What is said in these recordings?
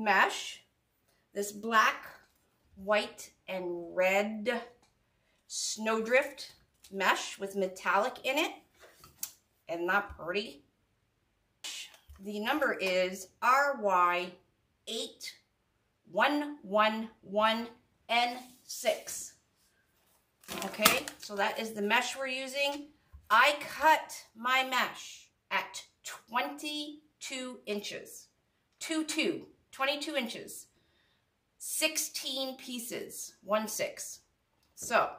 mesh, this black, white, and red snowdrift mesh with metallic in it. Isn't that pretty? The number is RY8111N6. Okay, so that is the mesh we're using. I cut my mesh at 22 inches. 22 inches. 16 pieces, 1/6. So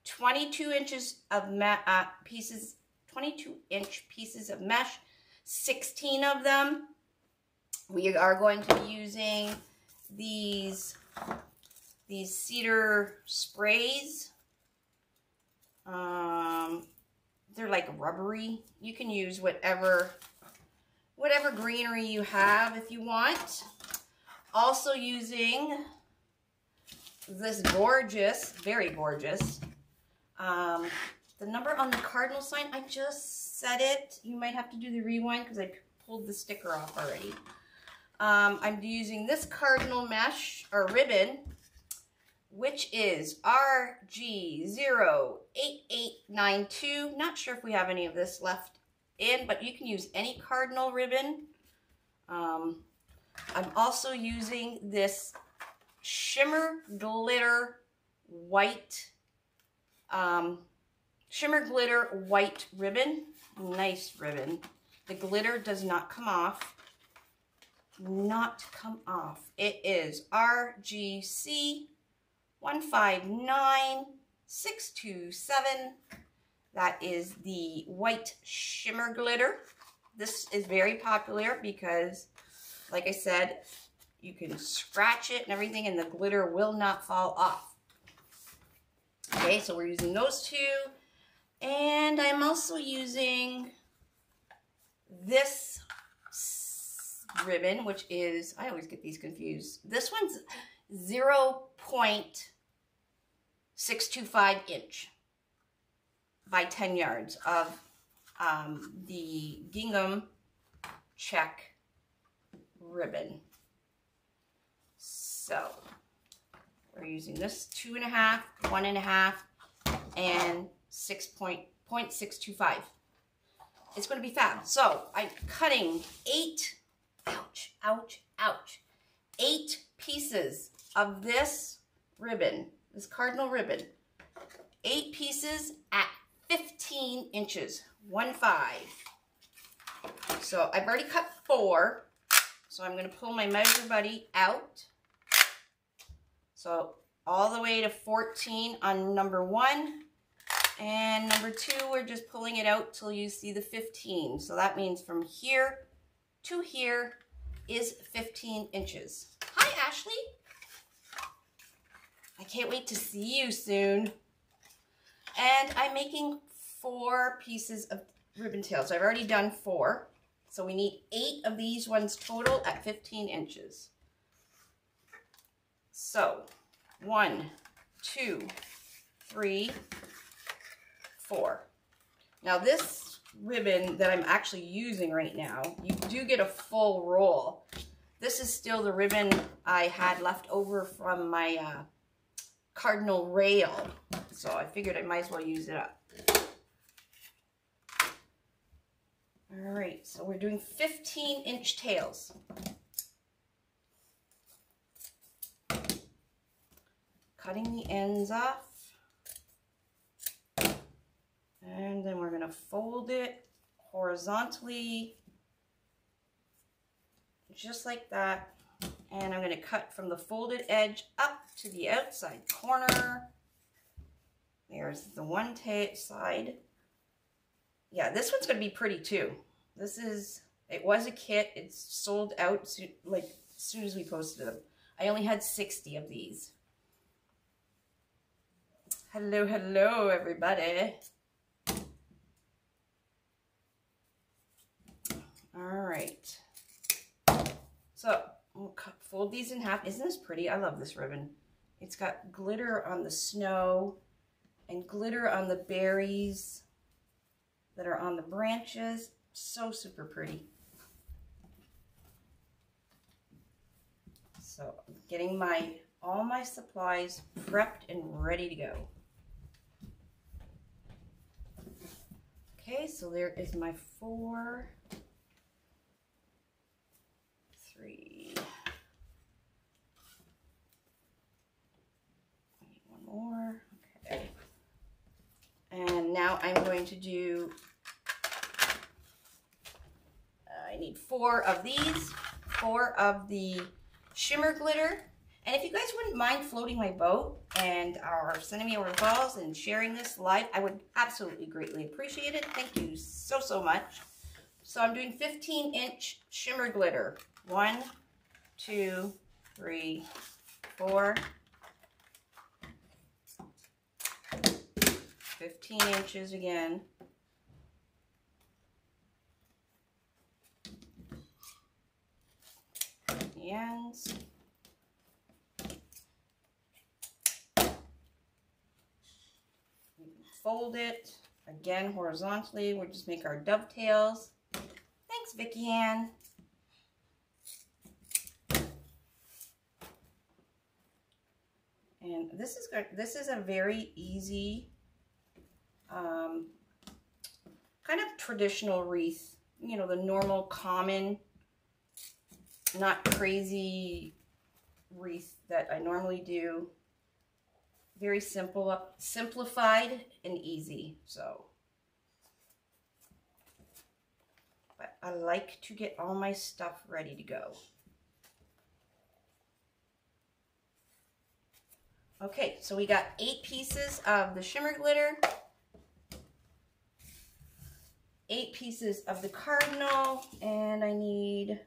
22 inches of 22-inch pieces of mesh, 16 of them. We are going to be using these cedar sprays. They're like rubbery. You can use whatever greenery you have if you want. Also using this gorgeous, very gorgeous, the number on the Cardinal sign, I just said it. You might have to do the rewind because I pulled the sticker off already. I'm using this Cardinal mesh or ribbon, which is RG08892. Not sure if we have any of this left in, but you can use any Cardinal ribbon. I'm also using this shimmer glitter white ribbon. Nice ribbon. The glitter does not come off. It is RGC159627. That is the white shimmer glitter. This is very popular because, like I said, you can scratch it and everything and the glitter will not fall off. Okay, so we're using those two. And I'm also using this ribbon, which is, I always get these confused. This one's 0.625 inch by 10 yards of the gingham check ribbon. So we're using this 2.5, 1.5, and 6.625. It's going to be fab. So I'm cutting 8 pieces of this ribbon, this Cardinal ribbon. 8 pieces at 15 inches, 1/5. So I've already cut 4. So I'm going to pull my measure buddy out. So all the way to 14 on number 1. And number 2, we're just pulling it out till you see the 15. So that means from here to here is 15 inches. Hi, Ashley. I can't wait to see you soon. And I'm making 4 pieces of ribbon tails. I've already done 4. So we need 8 of these ones total at 15 inches. So 1, 2, 3, 4. Now this ribbon that I'm actually using right now, you do get a full roll. This is still the ribbon I had left over from my Cardinal rail. So I figured I might as well use it up. All right, so we're doing 15-inch tails. Cutting the ends off. And then we're going to fold it horizontally, just like that. And I'm going to cut from the folded edge up to the outside corner. There's the one side. Yeah, this one's going to be pretty too. It was a kit. It's sold out like as soon as we posted them. I only had 60 of these. Hello, hello, everybody. All right. So we'll fold these in half. Isn't this pretty? I love this ribbon. It's got glitter on the snow and glitter on the berries that are on the branches. So super pretty. So I'm getting all my supplies prepped and ready to go. Okay, so there is my 4, 3. I need one more. Okay. And now I'm going to do, I need 4 of these, 4 of the shimmer glitter. And if you guys wouldn't mind floating my boat and are sending me over balls and sharing this live, I would absolutely greatly appreciate it. Thank you so, so much. So I'm doing 15-inch shimmer glitter. 1, 2, 3, 4. 15 inches again. The ends. Fold it again horizontally. We'll just make our dovetails. Thanks, Vicki Ann. And this is good. This is a very easy, kind of traditional wreath. You know, the normal, common, not crazy wreath that I normally do. Very simple, simplified and easy. So, but I like to get all my stuff ready to go. Okay, so we got 8 pieces of the shimmer glitter, 8 pieces of the Cardinal, and I need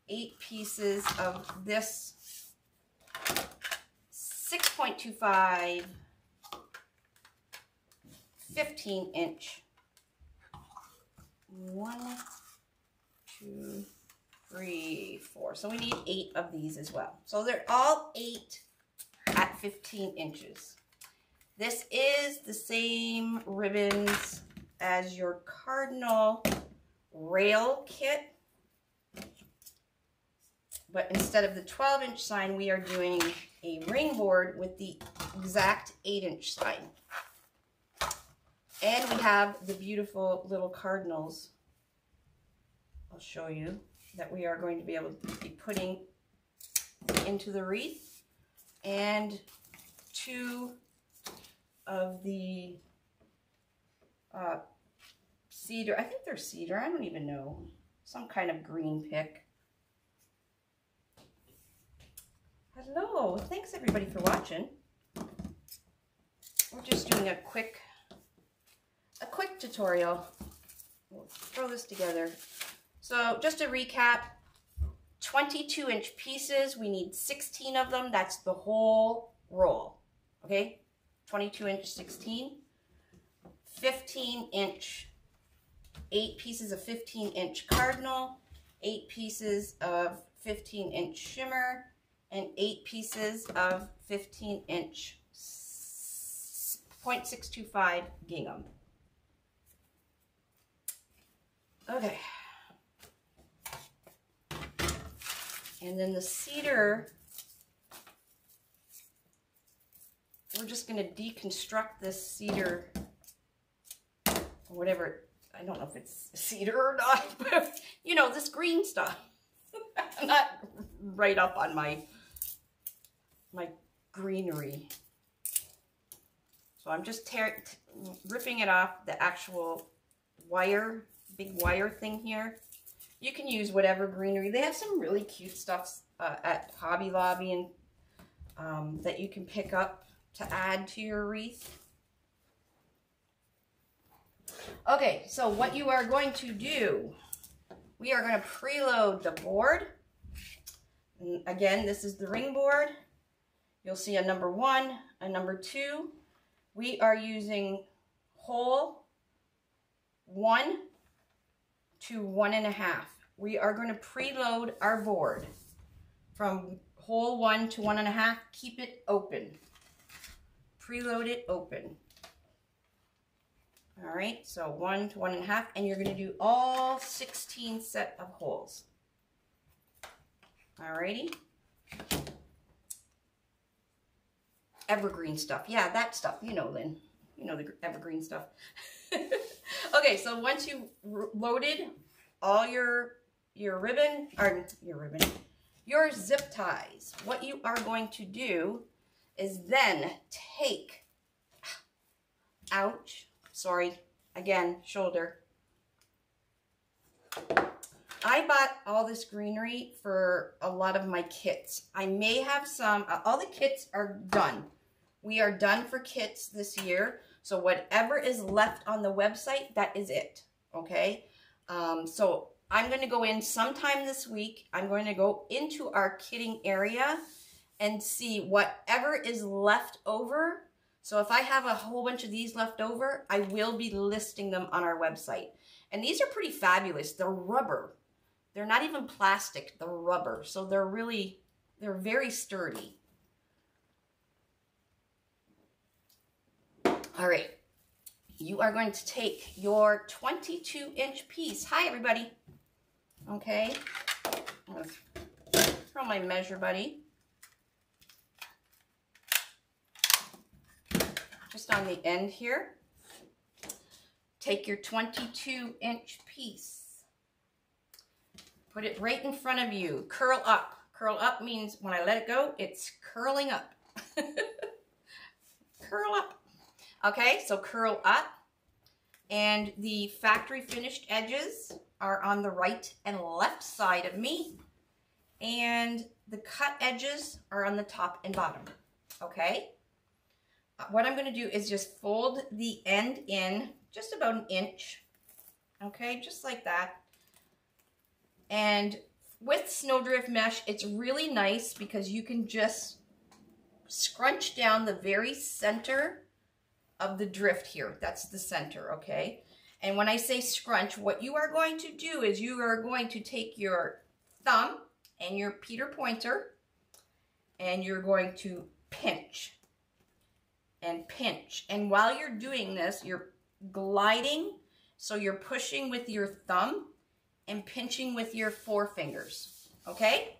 8 pieces of this 6.25 15-inch. 1, 2, 3, 4. So we need 8 of these as well. So they're all 8 at 15 inches. This is the same ribbons as your Cardinal rail kit, but instead of the 12-inch sign, we are doing a ring board with the exact 8-inch sign. And we have the beautiful little cardinals, I'll show you, that we are going to be able to be putting into the wreath. And 2 of the cedar, I think they're cedar, I don't even know, some kind of green pick. Hello, thanks everybody for watching. We're just doing a quick tutorial. We'll throw this together. So just to recap, 22-inch pieces, we need 16 of them. That's the whole roll, okay? 22-inch 16. 15-inch, 8 pieces of 15-inch Cardinal, 8 pieces of 15-inch shimmer, and 8 pieces of 15-inch 0.625 gingham. Okay. And then the cedar, we're just going to deconstruct this cedar, or whatever, I don't know if it's cedar or not, but you know, this green stuff. Not right up on my greenery. So I'm just ripping it off the actual wire, big wire thing here. You can use whatever greenery. They have some really cute stuff at Hobby Lobby and that you can pick up to add to your wreath. Okay, so what you are going to do, we are going to preload the board. And again, this is the ring board. You'll see a number 1, a number 2. We are using hole 1 to 1.5. We are going to preload our board from hole 1 to 1.5. Keep it open. Preload it open. All right, so 1 to 1.5, and you're going to do all 16 set of holes. All righty. evergreen stuff. Yeah, that stuff. You know, Lynn. You know the evergreen stuff. Okay, so once you loaded all your ribbon, or your zip ties, what you are going to do is then take, ouch, sorry, again, shoulder. I bought all this greenery for a lot of my kits. I may have some, all the kits are done. We are done for kits this year. So whatever is left on the website, that is it, okay? So I'm going to go in sometime this week. I'm going to go into our kitting area and see whatever is left over. So if I have a whole bunch of these left over, I will be listing them on our website. And these are pretty fabulous. They're rubber. They're not even plastic, they're rubber. So they're very sturdy. All right, you are going to take your 22-inch piece. Hi, everybody. Okay, I'm going to throw my measure buddy just on the end here. Take your 22-inch piece. Put it right in front of you. Curl up. Curl up means when I let it go, it's curling up. Curl up. Okay, so curl up. And the factory finished edges are on the right and left side of me. And the cut edges are on the top and bottom. Okay? What I'm going to do is just fold the end in just about an inch. Okay, just like that. And with Snowdrift mesh, it's really nice because you can just scrunch down the very center of the drift here. That's the center, okay? And when I say scrunch, what you are going to do is you are going to take your thumb and your Peter pointer and you're going to pinch and pinch. And while you're doing this, you're gliding, so you're pushing with your thumb and pinching with your forefingers, okay?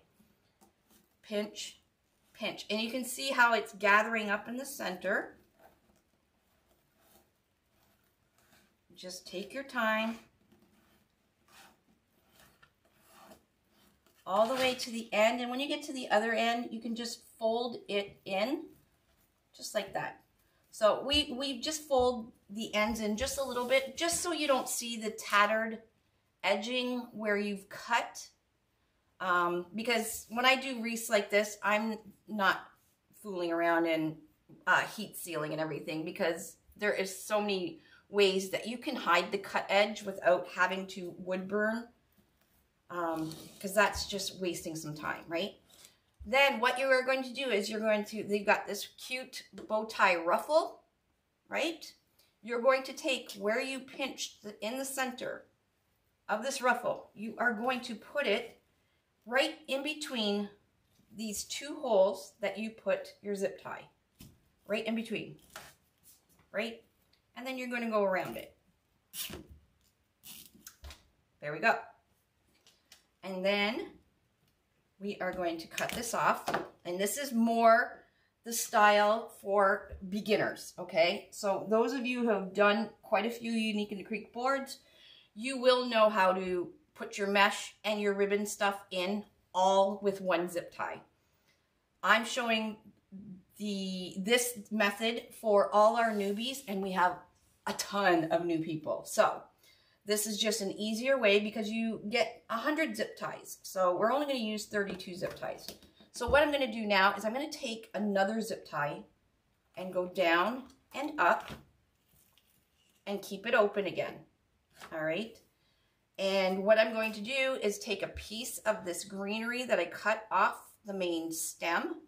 Pinch, pinch. And you can see how it's gathering up in the center. Just take your time. All the way to the end. And when you get to the other end, you can just fold it in, just like that. So we just fold the ends in just a little bit, just so you don't see the tattered edging where you've cut. Because when I do wreaths like this, I'm not fooling around in heat sealing and everything, because there is so many ways that you can hide the cut edge without having to wood burn, because that's just wasting some time, right? Then what you are going to do is you've got this cute bow tie ruffle, right? You're going to take where you pinched in the center of this ruffle, you are going to put it right in between these two holes that you put your zip tie. Right in between, right? And then you're going to go around it. There we go. And then we are going to cut this off. And this is more the style for beginners, okay? So those of you who have done quite a few Unique in the Creek boards, you will know how to put your mesh and your ribbon stuff in all with one zip tie. I'm showing this method for all our newbies, and we have a ton of new people. So this is just an easier way because you get 100 zip ties. So we're only going to use 32 zip ties. So what I'm going to do now is I'm going to take another zip tie and go down and up and keep it open again. All right. And what I'm going to do is take a piece of this greenery that I cut off the main stem.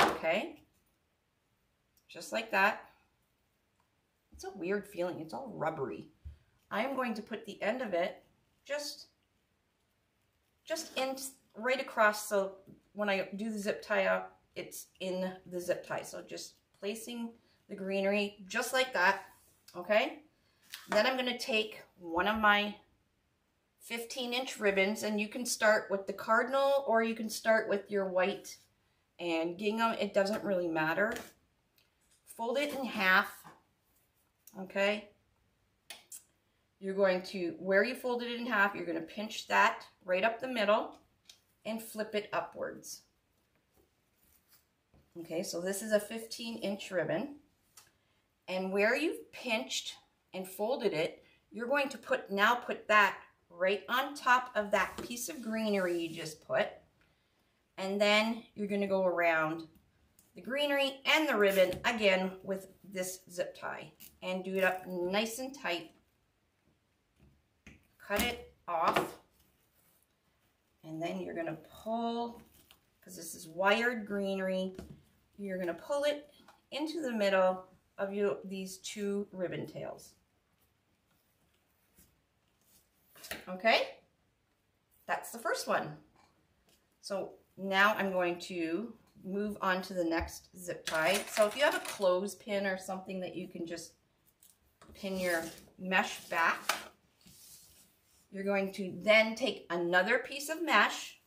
Okay. Just like that. It's a weird feeling. It's all rubbery. I'm going to put the end of it just in right across, so when I do the zip tie up, it's in the zip tie. So just placing the greenery just like that. Okay. Then I'm going to take one of my 15-inch ribbons, and you can start with the Cardinal or you can start with your white and gingham, it doesn't really matter. Fold it in half, okay? You're going to, where you folded it in half, you're going to pinch that right up the middle and flip it upwards. Okay, so this is a 15-inch ribbon. And where you've pinched and folded it, you're going to put that right on top of that piece of greenery you just put. And then you're going to go around the greenery and the ribbon again with this zip tie and do it up nice and tight. Cut it off, and then you're going to pull, because this is wired greenery, you're going to pull it into the middle of these two ribbon tails. Okay, that's the first one. So now I'm going to move on to the next zip tie. So if you have a clothespin or something that you can just pin your mesh back, you're going to then take another piece of mesh.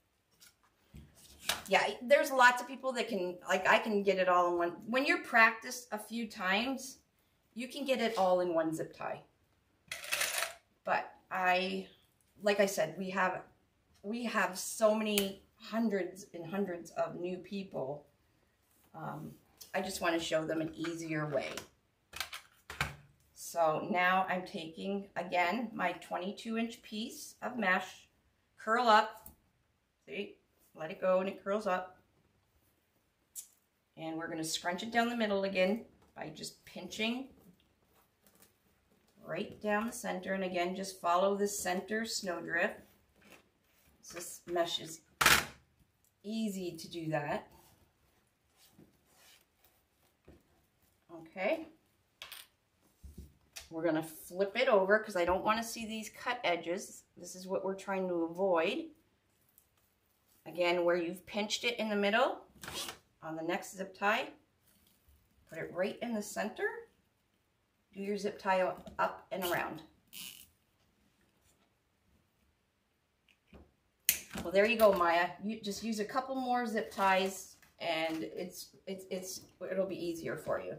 Yeah, there's lots of people that can, like, I can get it all in one. When you're practiced a few times, you can get it all in one zip tie. But like I said, we have so many hundreds and hundreds of new people. I just want to show them an easier way. So now I'm taking, again, my 22-inch piece of mesh, curl up, see, let it go and it curls up. And we're going to scrunch it down the middle again by just pinching right down the center. And again, just follow the center snowdrift. So this mesh is easy to do that. Okay. We're going to flip it over because I don't want to see these cut edges. This is what we're trying to avoid. Again, where you've pinched it in the middle on the next zip tie, put it right in the center. Do your zip tie up and around. Well, there you go, Maya. You just use a couple more zip ties and it'll be easier for you.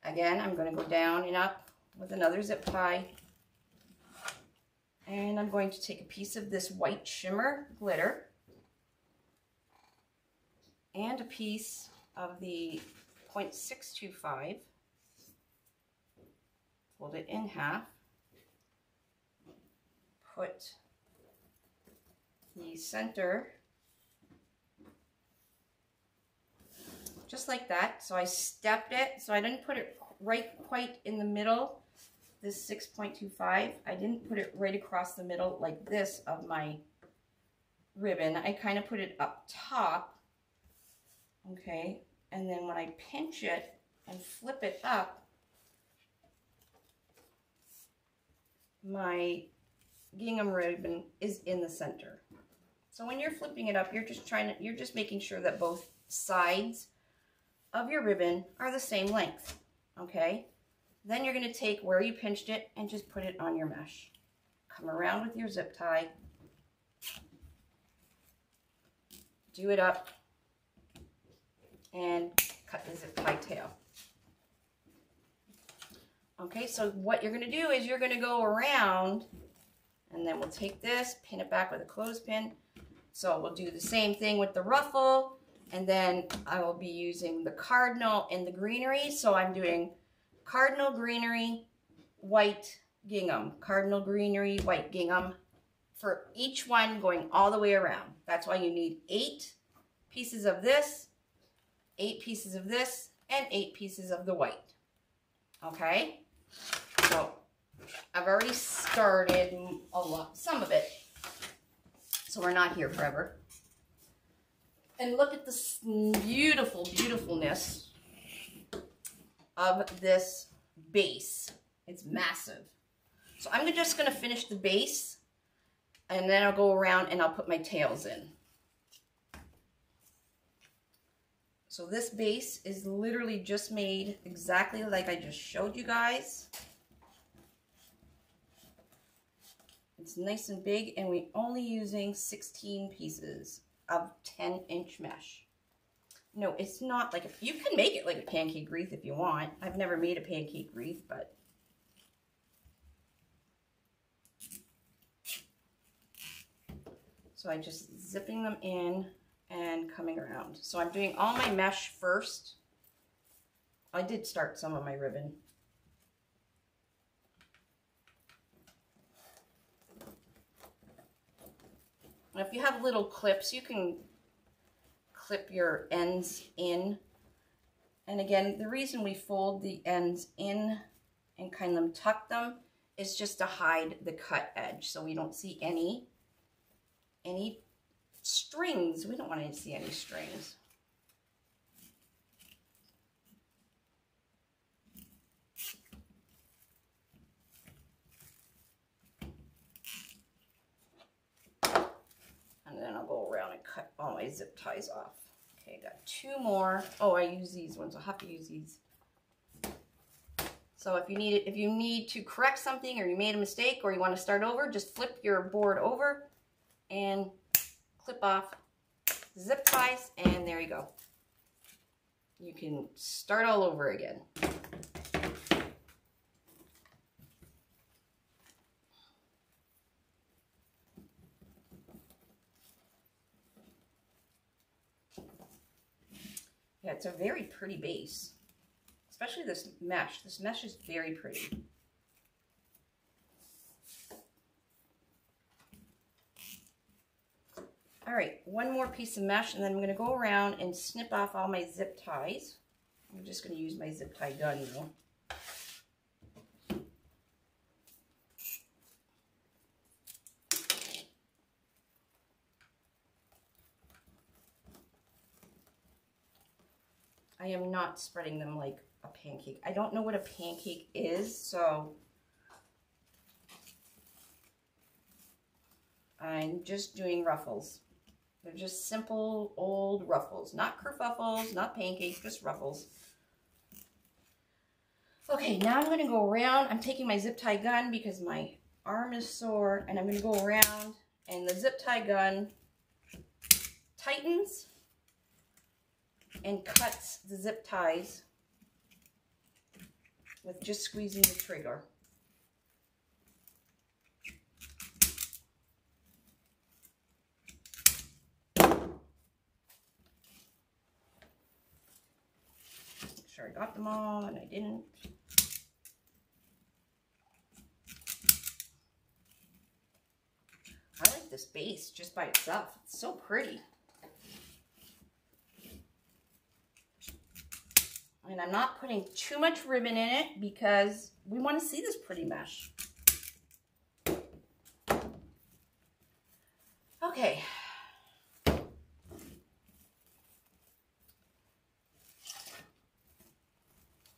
Again, I'm going to go down and up with another zip tie, and I'm going to take a piece of this white shimmer glitter and a piece of the 0.625, fold it in half, put the center just like that. So I stepped it, so I didn't put it right quite in the middle. This 6.25, I didn't put it right across the middle like this of my ribbon. I kind of put it up top, okay, and then when I pinch it and flip it up, my gingham ribbon is in the center. So when you're flipping it up, you're just making sure that both sides of your ribbon are the same length, okay? Then you're going to take where you pinched it and just put it on your mesh. Come around with your zip tie. Do it up and cut the zip tie tail. Okay, so what you're going to do is you're going to go around, and then we'll take this, pin it back with a clothespin. So we'll do the same thing with the ruffle, and then I will be using the cardinal and the greenery. So I'm doing cardinal greenery, white gingham, cardinal greenery, white gingham for each one going all the way around. That's why you need 8 pieces of this, 8 pieces of this, and 8 pieces of the white. Okay? So I've already started some of it, so we're not here forever. And look at this beautiful, beautifulness of this base. It's massive. So I'm just going to finish the base, and then I'll go around and I'll put my tails in. So this base is literally just made exactly like I just showed you guys. It's nice and big, and we're only using 16 pieces of 10-inch mesh. No, it's not like, you can make it like a pancake wreath if you want. I've never made a pancake wreath, but. So I'm just zipping them in and coming around. So I'm doing all my mesh first. I did start some of my ribbon. And if you have little clips, you can clip your ends in. And again, the reason we fold the ends in and kind of tuck them is just to hide the cut edge so we don't see any strings. We don't want to see any strings. And then I'll go around and cut all my zip ties off. Okay, got two more. Oh, I use these ones. I'll have to use these. So if you need to correct something, or you made a mistake, or you want to start over, just flip your board over and clip off the zip ties, and there you go. You can start all over again. Yeah, it's a very pretty base, especially this mesh. This mesh is very pretty. All right, one more piece of mesh, and then I'm going to go around and snip off all my zip ties. I'm just going to use my zip tie gun though. I am not spreading them like a pancake. I don't know what a pancake is, so I'm just doing ruffles. They're just simple old ruffles, not kerfuffles, not pancakes, just ruffles. Okay, now I'm going to go around. I'm taking my zip tie gun because my arm is sore, and I'm going to go around, and the zip tie gun tightens and cuts the zip ties with just squeezing the trigger. Make sure I got them all, and I didn't. I like this base just by itself. It's so pretty. And I'm not putting too much ribbon in it because we want to see this pretty mesh. Okay.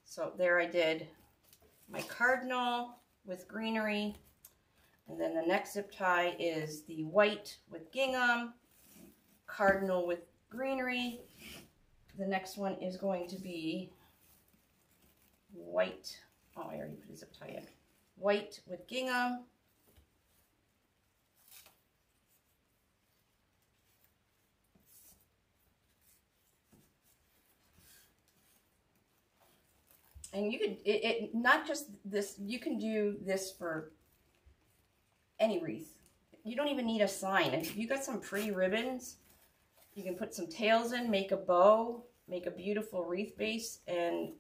So there I did my cardinal with greenery. And then the next zip tie is the white with gingham, cardinal with greenery. The next one is going to be white. Oh, I already put a zip tie in. White with gingham. And you could, not just this, you can do this for any wreath. You don't even need a sign. If you got some pretty ribbons, you can put some tails in, make a bow, make a beautiful wreath base, and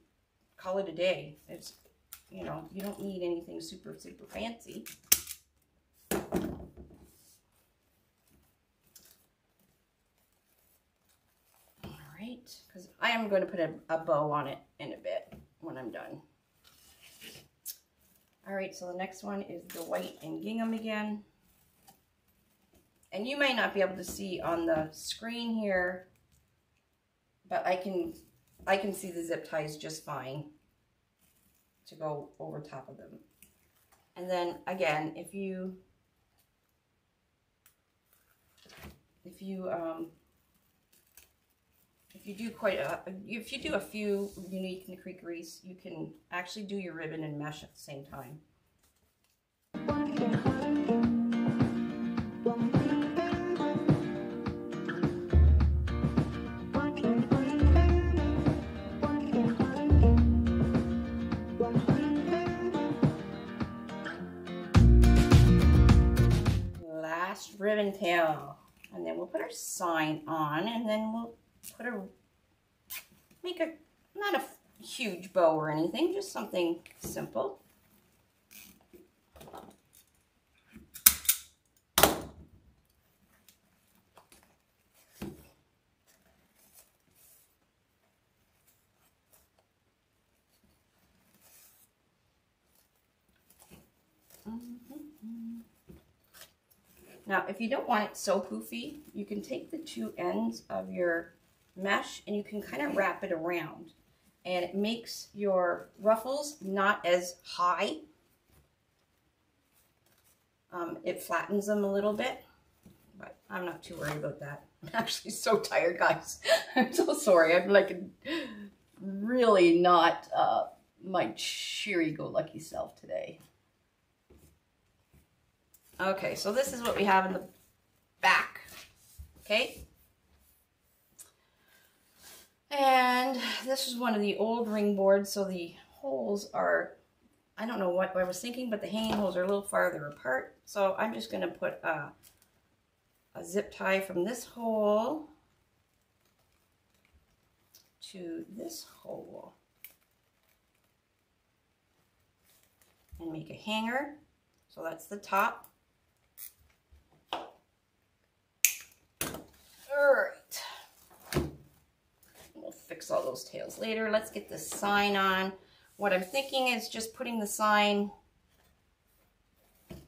call it a day. It's, you know, you don't need anything super, super fancy. All right, because I am going to put a bow on it in a bit when I'm done. All right, so the next one is the white and gingham again. And you might not be able to see on the screen here, but I can see the zip ties just fine to go over top of them. And then again, if you do a few unique and creek wreaths, you can actually do your ribbon and mesh at the same time. ribbon tail. And then we'll put our sign on, and then we'll put not a huge bow or anything, just something simple. Now, if you don't want it so poofy, you can take the two ends of your mesh and you can kind of wrap it around. And it makes your ruffles not as high. It flattens them a little bit, but I'm not too worried about that. I'm actually so tired, guys. I'm so sorry. I'm like really not my cheery-go-lucky self today. Okay, so this is what we have in the back, okay? And this is one of the old ring boards, so the holes are, I don't know what I was thinking, but the hanging holes are a little farther apart. So I'm just going to put a zip tie from this hole to this hole and make a hanger. So that's the top. All right, we'll fix all those tails later. Let's get the sign on. What I'm thinking is just putting the sign,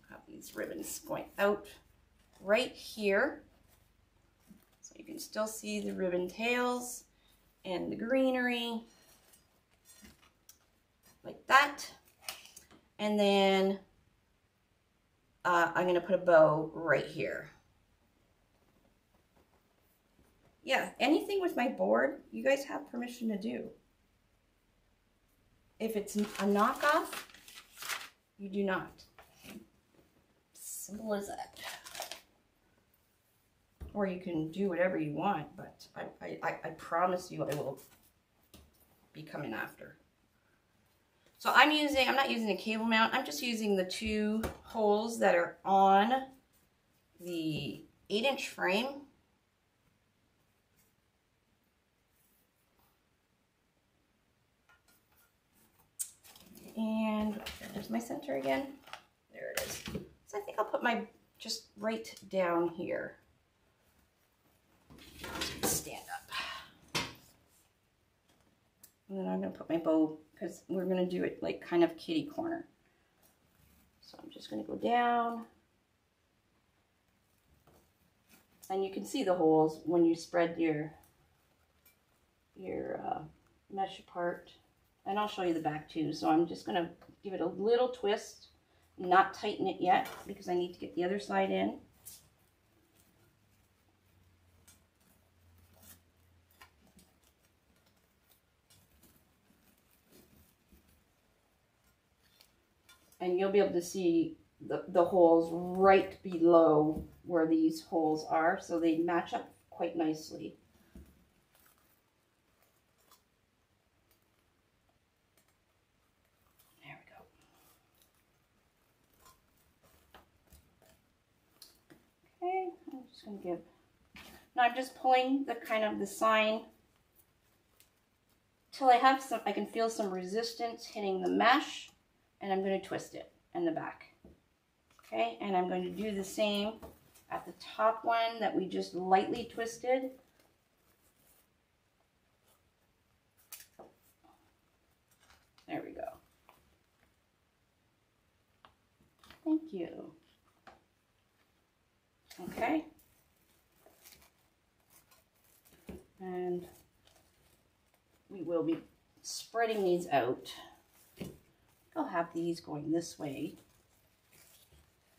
have these ribbons going out right here, so you can still see the ribbon tails and the greenery, like that. And then I'm going to put a bow right here. Yeah, anything with my board, you guys have permission to do. If it's a knockoff, you do not. Simple as that. Or you can do whatever you want, but I promise you I will be coming after. So I'm not using a cable mount, I'm just using the two holes that are on the 8-inch frame. And there's my center again. There it is. So I think I'll put my, just right down here. Stand up. And then I'm going to put my bow, because we're going to do it like kind of kitty corner. So I'm just going to go down. And you can see the holes when you spread your mesh apart. And I'll show you the back too. So I'm just going to give it a little twist, not tighten it yet because I need to get the other side in. And you'll be able to see the holes right below where these holes are, so they match up quite nicely. Okay, I'm just going to give, now I'm just pulling the kind of the sign till I have some, I can feel some resistance hitting the mesh, and I'm going to twist it in the back. Okay, and I'm going to do the same at the top one that we just lightly twisted. There we go. Thank you. Okay, and we will be spreading these out. I'll have these going this way,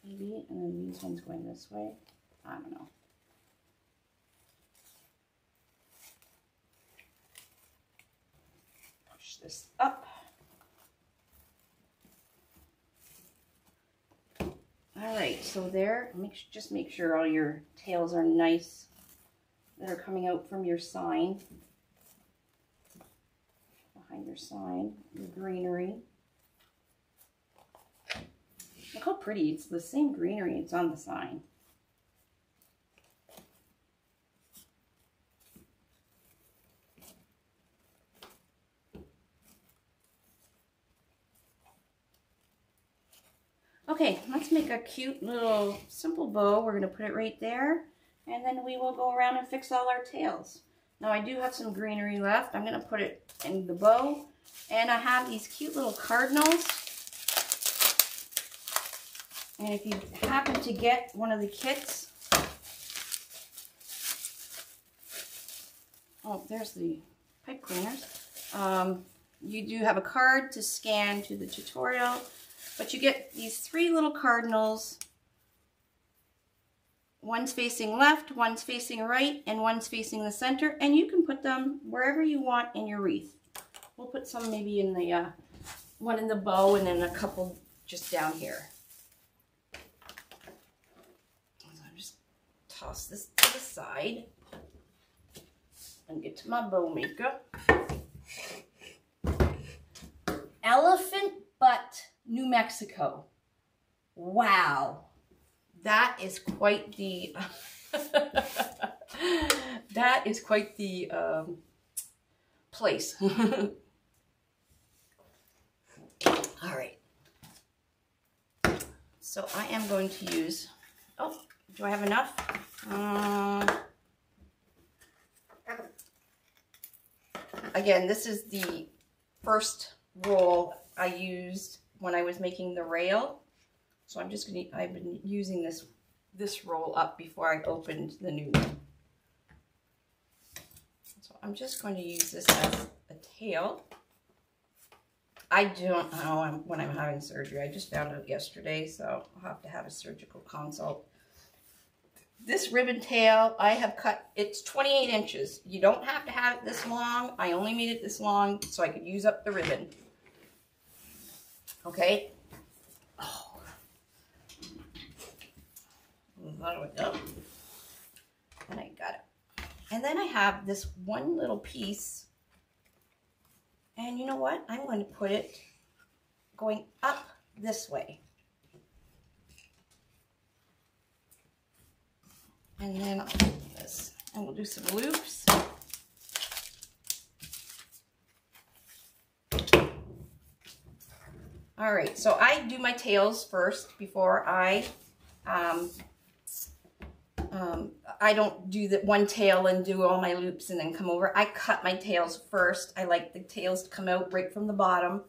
maybe, and then these ones going this way. I don't know. Push this up. All right, so there, just make sure all your tails are nice that are coming out from your sign, behind your sign, your greenery. Look how pretty, it's the same greenery it's on the sign. Okay, let's make a cute little simple bow. We're going to put it right there, and then we will go around and fix all our tails. Now I do have some greenery left. I'm going to put it in the bow, and I have these cute little cardinals. And if you happen to get one of the kits, oh, there's the pipe cleaners. You do have a card to scan to the tutorial, but you get these 3 little cardinals. One's facing left, one's facing right, and one's facing the center, and you can put them wherever you want in your wreath. We'll put some maybe in the one in the bow, and then a couple just down here. Toss this to the side and get to my bow maker. Elephant Butt, New Mexico. Wow, that is quite the that is quite the place. All right, so I am going to use, oh, do I have enough? Again, this is the first roll I used when I was making the rail. So I'm just gonna, I've been using this roll up before I opened the new one. So I'm just going to use this as a tail. I don't know when I'm having surgery. I just found out yesterday, so I'll have to have a surgical consult. This ribbon tail, I have cut, it's 28 inches. You don't have to have it this long. I only made it this long so I could use up the ribbon. Okay. Oh. There we go. And I got it. And then I have this one little piece. And you know what? I'm going to put it going up this way. And then I'll do this, and we'll do some loops. All right, so I do my tails first before I don't do the one tail and do all my loops and then come over. I cut my tails first. I like the tails to come out right from the bottom.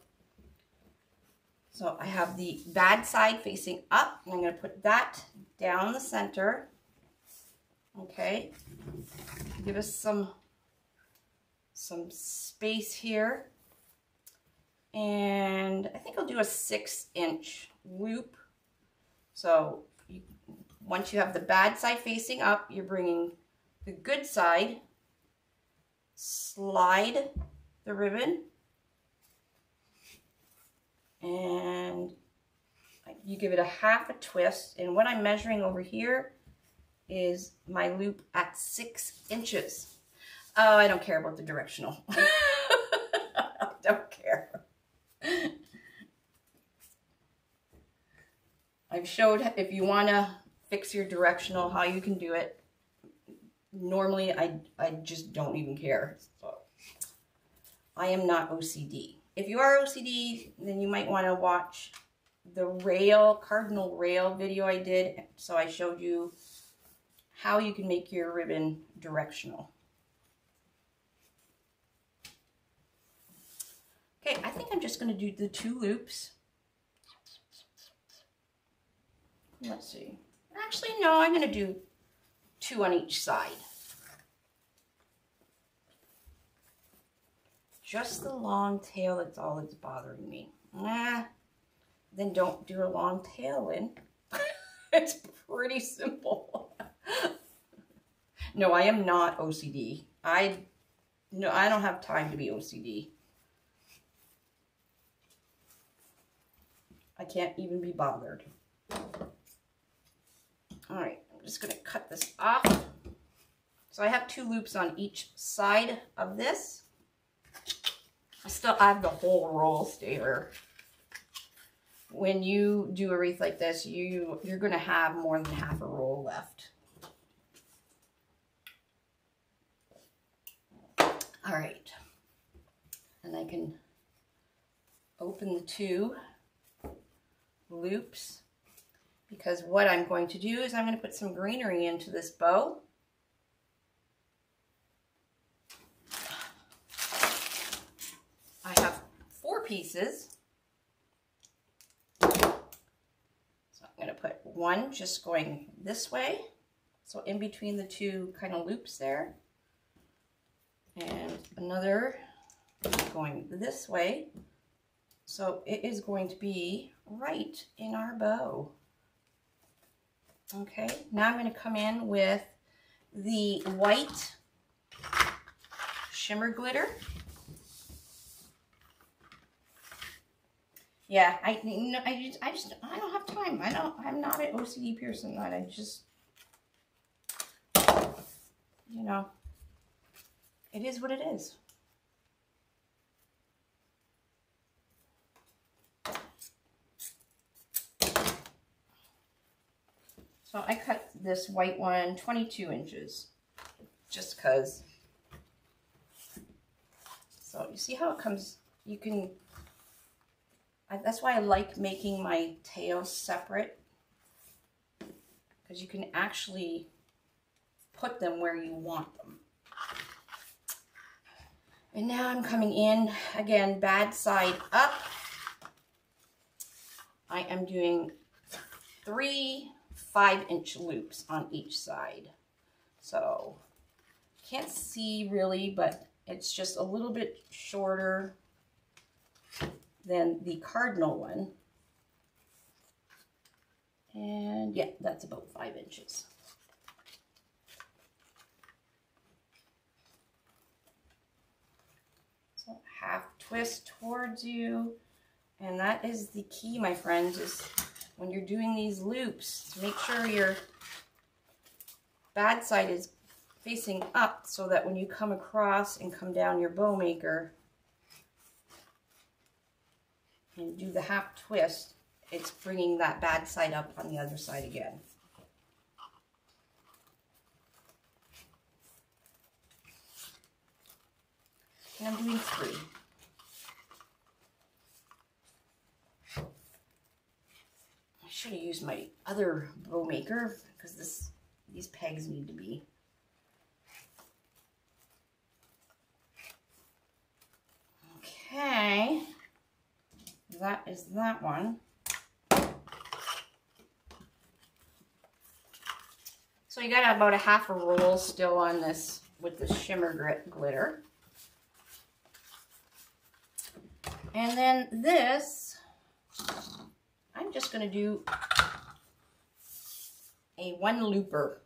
So I have the bad side facing up, and I'm going to put that down the center. Okay, give us some space here, and I think I'll do a 6-inch loop. So once you have the bad side facing up, you're bringing the good side, slide the ribbon, and you give it a half a twist. And what I'm measuring over here is my loop at 6 inches. Oh, I don't care about the directional. I don't care. I've showed if you want to fix your directional, how you can do it. Normally, I just don't even care. So, I am not OCD. If you are OCD, then you might want to watch the rail, Cardinal rail video I did. So I showed you how you can make your ribbon directional. Okay, I think I'm just going to do the 2 loops. Let's see. Actually, no, I'm going to do 2 on each side. Just the long tail, that's all that's bothering me. Then don't do a long tail in. It's pretty simple. No, I am not OCD. I don't have time to be OCD. I can't even be bothered. All right, I'm just going to cut this off. So I have 2 loops on each side of this. I have the whole roll still. When you do a wreath like this, you're going to have more than half a roll left. All right, and I can open the 2 loops because what I'm going to do is I'm going to put some greenery into this bow. I have 4 pieces. So I'm going to put one just going this way. So in between the 2 kind of loops there. And another going this way. So it is going to be right in our bow. Okay, now I'm going to come in with the white shimmer glitter. Yeah, I don't have time. I'm not an OCD person. I just, you know, it is what it is. So I cut this white one 22 inches, just because. So you see how it comes, you can, that's why I like making my tails separate, because you can actually put them where you want them. And now I'm coming in, again, bad side up. I am doing 3 5-inch loops on each side. So, can't see really, but it's just a little bit shorter than the Cardinal one. And yeah, that's about 5 inches. So half twist towards you. And that is the key, my friends, is when you're doing these loops, to make sure your bad side is facing up so that when you come across and come down your bow maker and do the half twist, it's bringing that bad side up on the other side again. And I'm doing 3. I should have used my other bow maker because these pegs need to be. Okay, that is that one. So you got about a half a roll still on this with the shimmer glitter. And then this, I'm just going to do a 1 looper.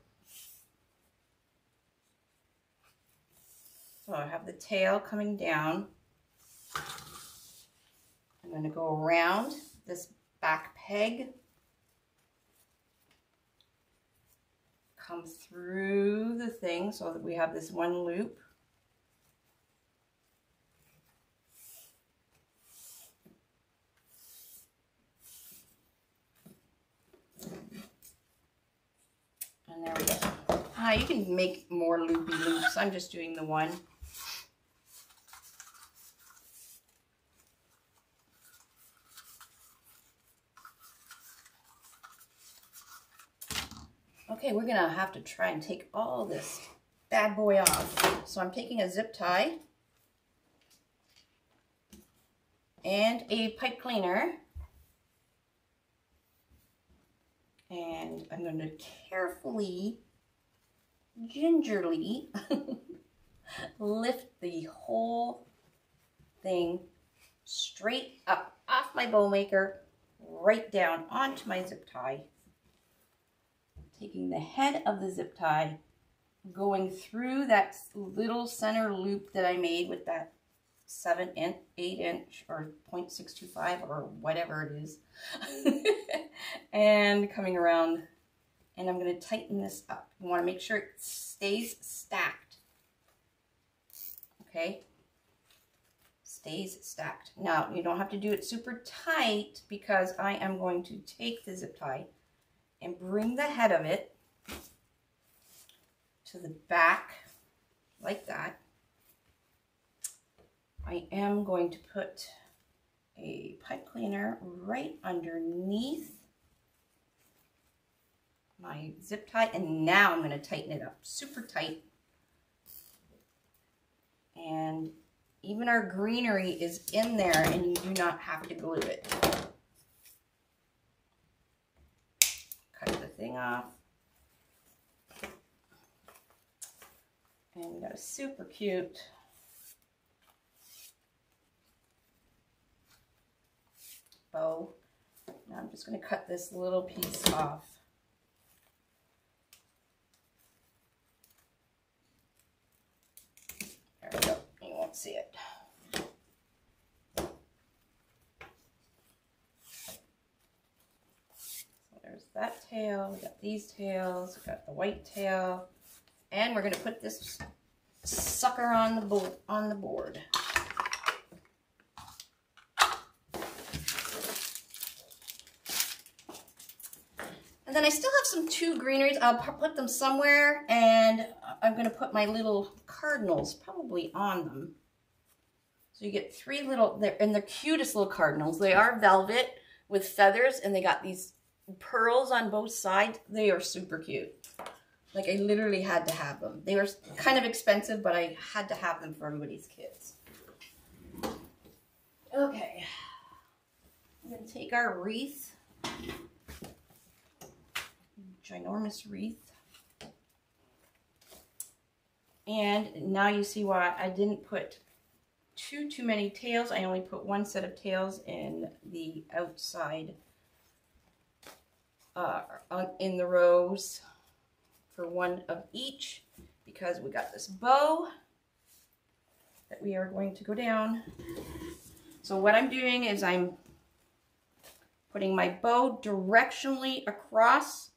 So I have the tail coming down. I'm going to go around this back peg, come through the thing so that we have this 1 loop. And there we go. You can make more loopy loops. I'm just doing the 1. Okay, we're gonna have to try and take all this bad boy off. So I'm taking a zip tie and a pipe cleaner, and I'm going to carefully, gingerly lift the whole thing straight up off my bow maker, right down onto my zip tie. Taking the head of the zip tie, going through that little center loop that I made with that 8 inch or 0.625 or whatever it is, and coming around, and I'm going to tighten this up. You want to make sure it stays stacked. Okay, stays stacked. Now you don't have to do it super tight, because I am going to take the zip tie and bring the head of it to the back like that. I am going to put a pipe cleaner right underneath my zip tie, and now I'm going to tighten it up super tight. And even our greenery is in there, and you do not have to glue it. Cut the thing off. And we got a super cute bow. Now I'm just going to cut this little piece off. There we go. You won't see it. So there's that tail. We got these tails. We got the white tail. And we're going to put this sucker on the board. And then I still have some 2 greeneries. I'll put them somewhere, and I'm going to put my little cardinals probably on them. So you get 3 little, and they're cutest little cardinals. They are velvet with feathers, and they got these pearls on both sides. They are super cute. Like, I literally had to have them. They were kind of expensive, but I had to have them for everybody's kids. Okay. I'm going to take our wreath. Ginormous wreath. And now you see why I didn't put too many tails. I only put 1 set of tails in the outside, in the rows. For 1 of each, because we got this bow that we are going to go down. So what I'm doing is I'm putting my bow directionally across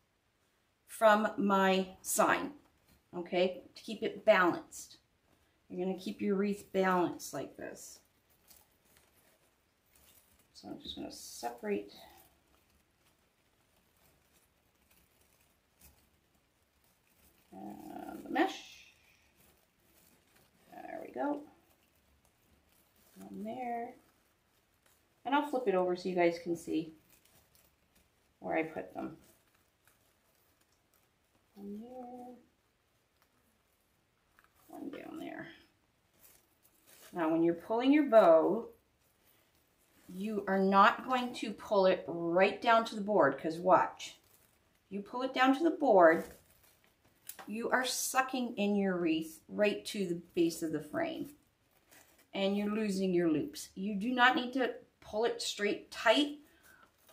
from my sign, okay, to keep it balanced. You're going to keep your wreath balanced like this. So I'm just going to separate the mesh. There we go. On there. And I'll flip it over so you guys can see where I put them. One there. One down there. Now when you're pulling your bow, you are not going to pull it right down to the board, because watch. You pull it down to the board, you are sucking in your wreath right to the base of the frame, and you're losing your loops. You do not need to pull it straight tight.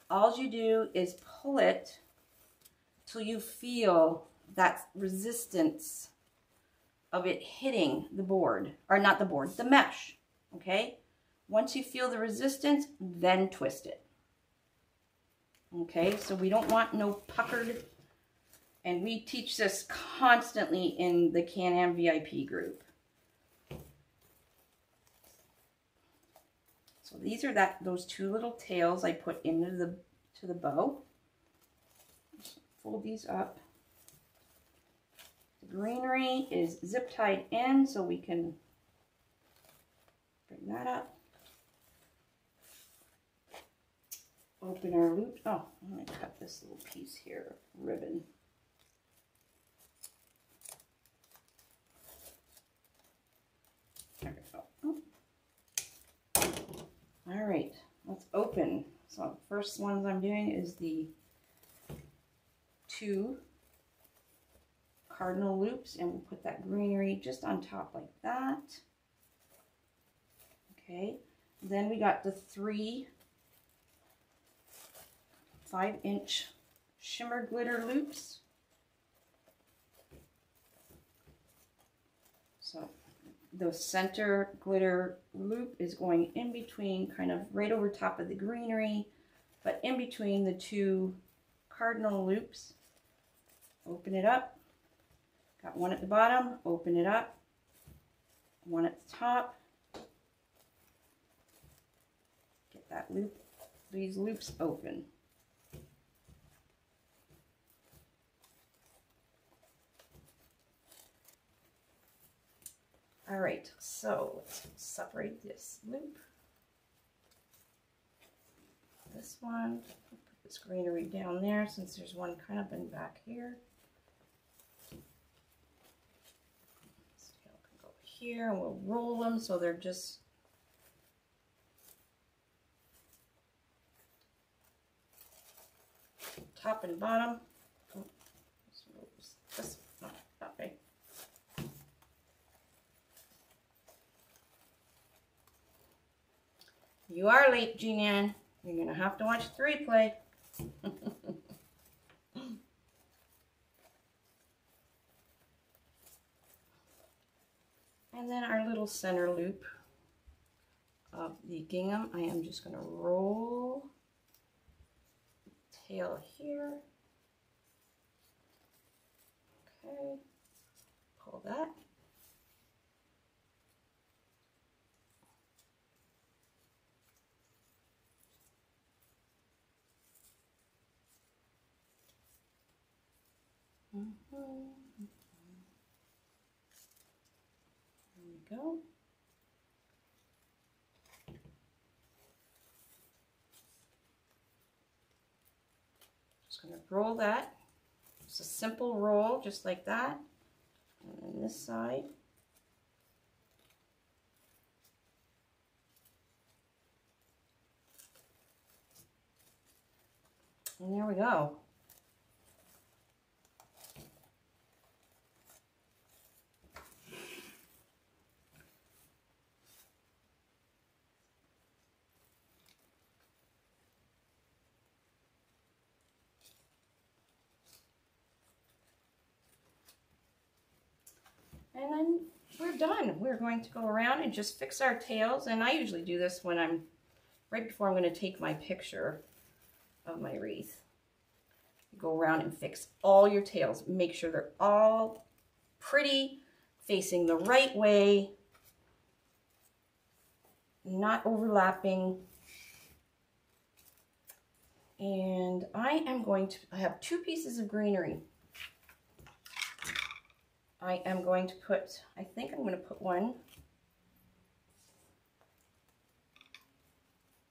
All you do is pull it till you feel that resistance of it hitting the board, or not the board, the mesh, okay? Once you feel the resistance, then twist it. Okay, so we don't want no puckered. And we teach this constantly in the Can-Am VIP group. So these are those 2 little tails I put into the bow. Just fold these up. The greenery is zip tied in, so we can bring that up. Open our loop. Oh, I'm going to cut this little piece here, ribbon. There we go. All right, let's open. So the first ones I'm doing is the 2 cardinal loops, and we'll put that greenery just on top like that. Okay, then we got the 3 5-inch shimmer glitter loops. So the center glitter loop is going in between, kind of right over top of the greenery, but in between the 2 cardinal loops. Open it up. Got one at the bottom, open it up. One at the top. Get that loop, these loops open. All right, so let's separate this loop. This one, put this greenery down there since there's one kind of in back here. This tail can go here, and we'll roll them so they're just top and bottom. Oh, this, no, that way. You are late, Jean-Ann. You're going to have to watch the replay. And then our little center loop of the gingham, I am just going to roll the tail here. Okay, pull that. There we go. Just going to roll that. It's a simple roll, just like that. And then this side. And there we go. And then we're done. We're going to go around and just fix our tails. And I usually do this when I'm, right before I'm going to take my picture of my wreath. You go around and fix all your tails. Make sure they're all pretty, facing the right way, not overlapping. And I have 2 pieces of greenery. I am going to put, I think I'm going to put one,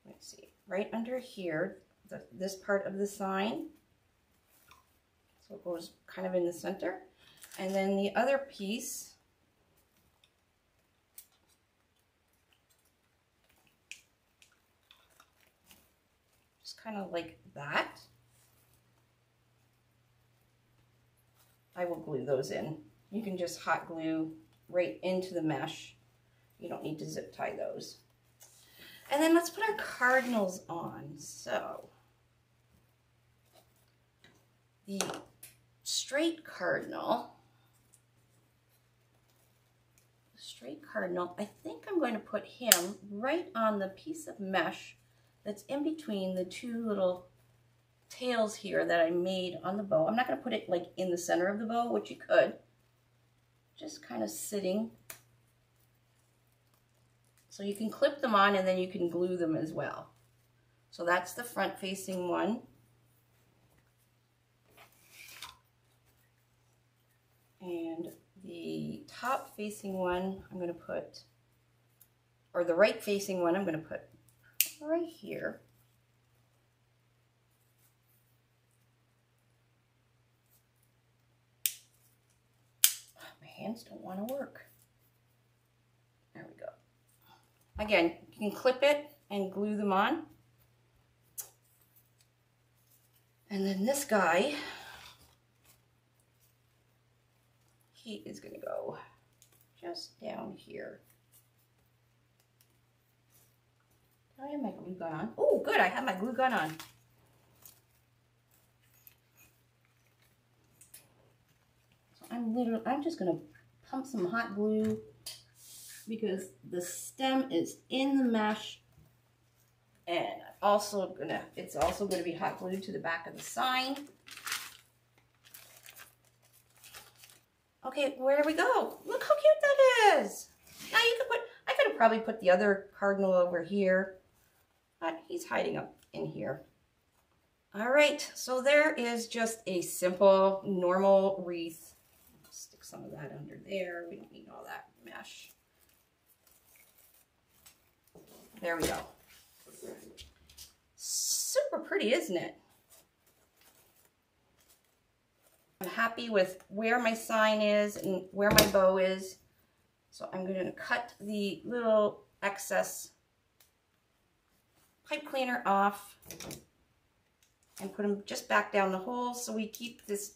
let's see, right under here, this part of the sign. So it goes kind of in the center. And then the other piece, just kind of like that. I will glue those in. You can just hot glue right into the mesh. You don't need to zip tie those. And then let's put our cardinals on. So the straight cardinal, I think I'm going to put him right on the piece of mesh that's in between the 2 little tails here that I made on the bow. I'm not going to put it like in the center of the bow, which you could. Just kind of sitting. So you can clip them on and then you can glue them as well. So that's the front facing one. And the top facing one I'm going to put, or the right facing one I'm going to put right here. Hands don't want to work. There we go. Again, you can clip it and glue them on. And then this guy, he is going to go just down here. Do I have my glue gun on? Oh, good, I have my glue gun on. I'm just going to pump some hot glue because the stem is in the mesh, and it's also going to be hot glued to the back of the sign. Okay, where do we go? Look how cute that is. Now I could have probably put the other cardinal over here, but he's hiding up in here. All right, so there is just a simple, normal wreath. Stick some of that under there. We don't need all that mesh. There we go. Super pretty, isn't it? I'm happy with where my sign is and where my bow is. So I'm going to cut the little excess pipe cleaner off and put them just back down the hole so we keep this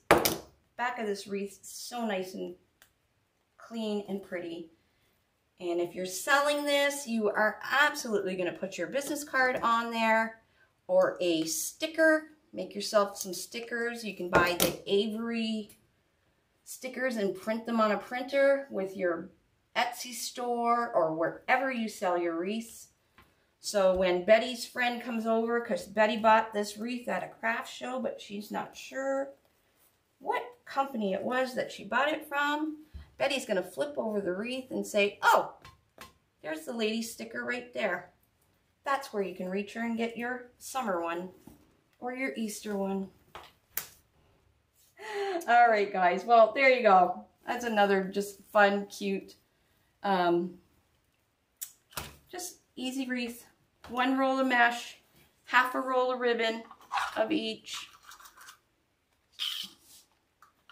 back of this wreath so nice and clean and pretty. And if you're selling this, you are absolutely going to put your business card on there or a sticker. Make yourself some stickers. You can buy the Avery stickers and print them on a printer with your Etsy store or wherever you sell your wreaths. So when Betty's friend comes over, because Betty bought this wreath at a craft show, but she's not sure what company it was that she bought it from, Betty's going to flip over the wreath and say, oh, there's the lady sticker right there. That's where you can reach her and get your summer one or your Easter one. All right, guys. Well, there you go. That's another just fun, cute, just easy wreath. One roll of mesh, half a roll of ribbon of each.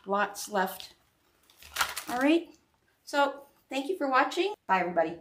Lots left. All right. So thank you for watching. Bye, everybody.